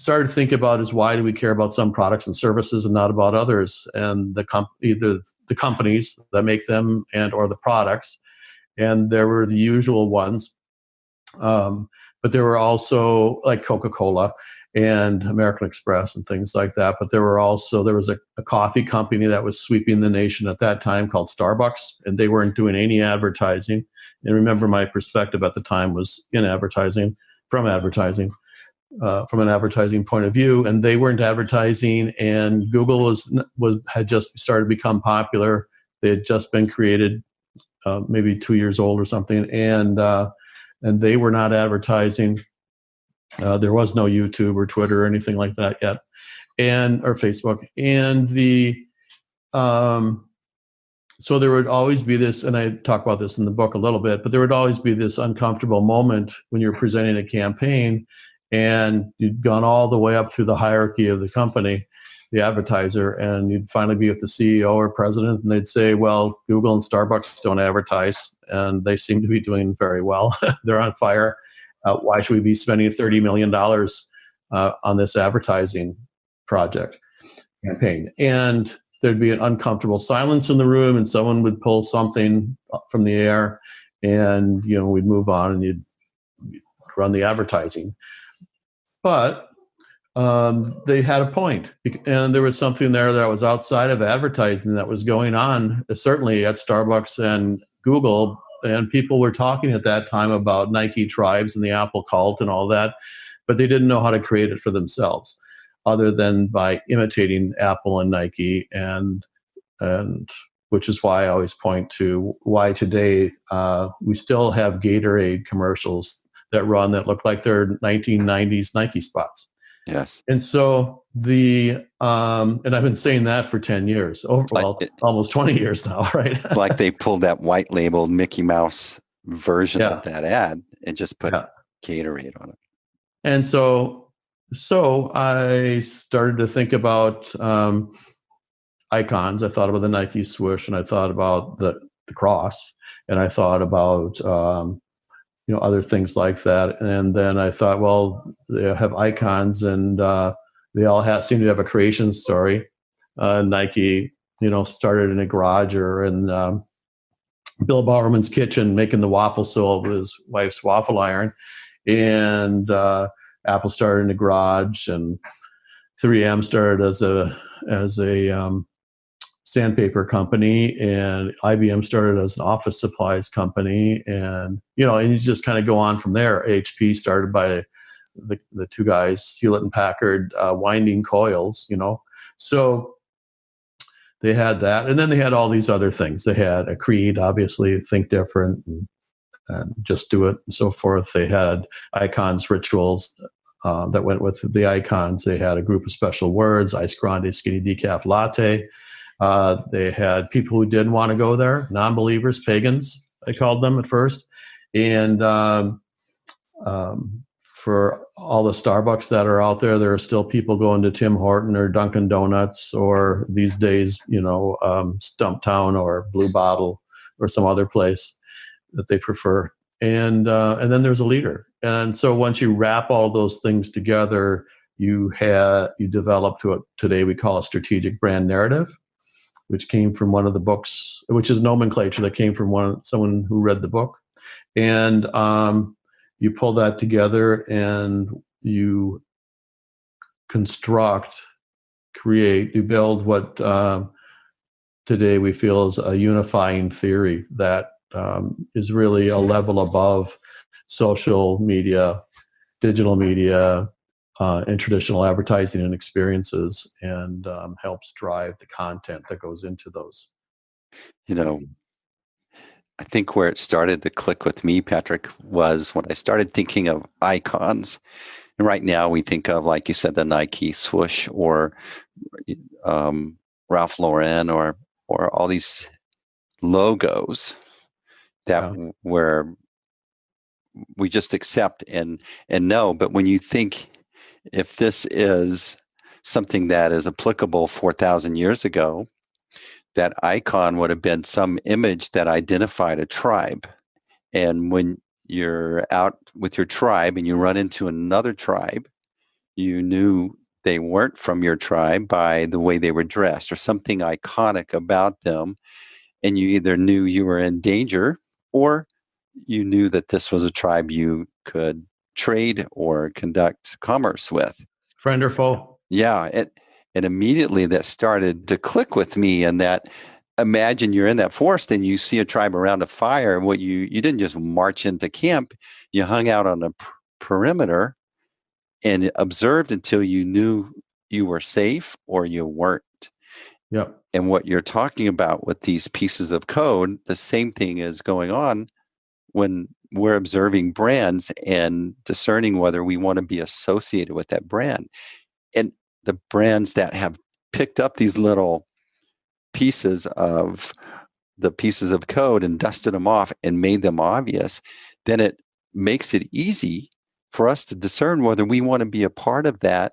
started to think about is, why do we care about some products and services and not about others? And either the companies that make them and or the products. And there were the usual ones. But there were also like Coca-Cola and American Express and things like that. But there was a coffee company that was sweeping the nation at that time called Starbucks, and they weren't doing any advertising. And remember, my perspective at the time was from advertising point of view, and they weren't advertising. And Google had just started to become popular. They had just been created, maybe 2 years old or something, and they were not advertising. There was no YouTube or Twitter or anything like that yet, or Facebook. And so there would always be this, and I talk about this in the book a little bit, but there would always be this uncomfortable moment when you're presenting a campaign and you'd gone all the way up through the hierarchy of the company, the advertiser, and you'd finally be with the CEO or president, and they'd say, well, Google and Starbucks don't advertise, and they seem to be doing very well. They're on fire. Why should we be spending $30 million on this advertising campaign? And there'd be an uncomfortable silence in the room, and someone would pull something from the air, and we'd move on, and you'd run the advertising. But they had a point, and there was something there that was outside of advertising that was going on, certainly at Starbucks and Google. And people were talking at that time about Nike tribes and the Apple cult and all that, but they didn't know how to create it for themselves, other than by imitating Apple and Nike, and which is why I always point to why today we still have Gatorade commercials that run that look like they're 1990s Nike spots. Yes. And so and I've been saying that for 10 years, almost 20 years now, right? Like they pulled that white labeled Mickey Mouse version of that ad and just put Gatorade on it. And so I started to think about icons. I thought about the Nike swoosh, and I thought about the cross, and I thought about other things like that. And then I thought, well, they have icons, and they all seem to have a creation story. Nike, started in a garage or in Bill Bowerman's kitchen making the waffle sole with his wife's waffle iron. And Apple started in a garage, and 3M started as a sandpaper company, and IBM started as an office supplies company, and you just kind of go on from there. HP started by the two guys, Hewlett and Packard, winding coils, So they had that, and then they had all these other things. They had a creed, obviously, think different, and just do it, and so forth. They had icons, rituals that went with the icons. They had a group of special words: ice grande, skinny decaf latte. They had people who didn't want to go there, non-believers, pagans, I called them at first. And for all the Starbucks that are out there, there are still people going to Tim Horton or Dunkin' Donuts, or these days, Stumptown or Blue Bottle or some other place that they prefer. And then there's a leader. And so once you wrap all those things together, you develop to what today we call a strategic brand narrative, which came from one of the books, which is nomenclature that came from someone who read the book. And you pull that together, and you you build what today we feel is a unifying theory that is really a level above social media, digital media, and traditional advertising and experiences, and helps drive the content that goes into those. I think where it started to click with me, Patrick, was when I started thinking of icons. And right now we think of, like you said, the Nike swoosh, or Ralph Lauren, or all these logos that where we just accept and know. But when you think, if this is something that is applicable 4,000 years ago, that icon would have been some image that identified a tribe. And when you're out with your tribe and you run into another tribe, You knew they weren't from your tribe by the way they were dressed or something iconic about them. And you either knew you were in danger or you knew that this was a tribe you could trade or conduct commerce with. Friend or foe? Yeah. And immediately that started to click with me. And that, imagine you're in that forest and you see a tribe around a fire. And what you didn't just march into camp, you hung out on a perimeter and observed until you knew you were safe or you weren't. Yep. And what you're talking about with these pieces of code, the same thing is going on when we're observing brands and discerning whether we want to be associated with that brand. And the brands that have picked up these little pieces of code and dusted them off and made them obvious, then it makes it easy for us to discern whether we want to be a part of that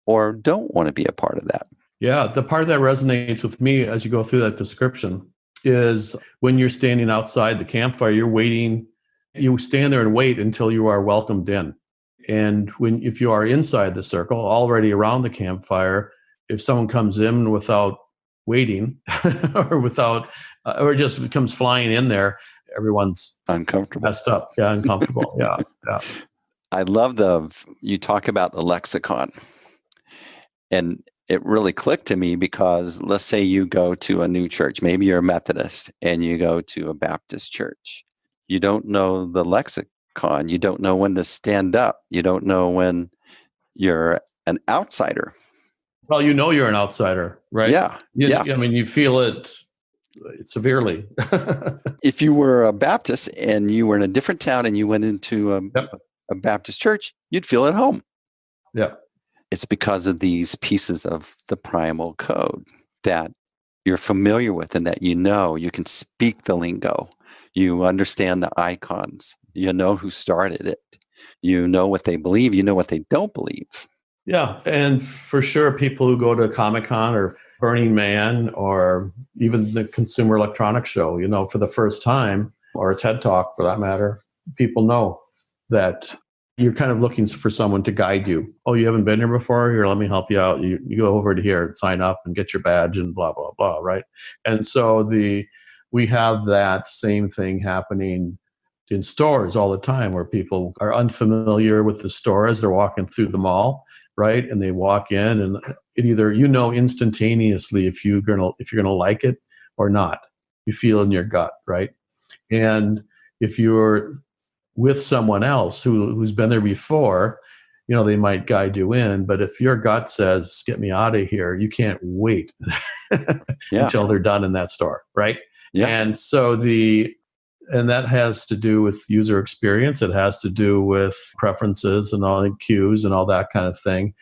or don't want to be a part of that. Yeah, the part that resonates with me as you go through that description is when you're standing outside the campfire, you're waiting, you stand there and wait until you are welcomed in. And if you are inside the circle, already around the campfire, if someone comes in without waiting or just comes flying in there, everyone's uncomfortable, messed up. Yeah, uncomfortable. Yeah. I love you talk about the lexicon. And it really clicked to me because let's say you go to a new church, maybe you're a Methodist and you go to a Baptist church. You don't know the lexicon. You don't know when to stand up. You don't know when you're an outsider. Well, you're an outsider, right? Yeah. I mean, you feel it severely. If you were a Baptist and you were in a different town and you went into a Baptist church, you'd feel at home. Yeah. It's because of these pieces of the primal code that you're familiar with and that you can speak the lingo. You understand the icons. You know who started it. You know what they believe. You know what they don't believe. Yeah. And for sure, people who go to Comic-Con or Burning Man or even the Consumer Electronics Show, for the first time, or a TED Talk for that matter, people know that you're kind of looking for someone to guide you. Oh, you haven't been here before? Here, let me help you out. You go over to here and sign up and get your badge and blah, blah, blah, right? And so we have that same thing happening in stores all the time where people are unfamiliar with the store as they're walking through the mall, right? And they walk in and it either, instantaneously if you're gonna like it or not. You feel in your gut, right? And if you're with someone else who's been there before, they might guide you in. But if your gut says, get me out of here, you can't wait until they're done in that store, right? Yeah. And so and that has to do with user experience. It has to do with preferences and all the cues and all that kind of thing.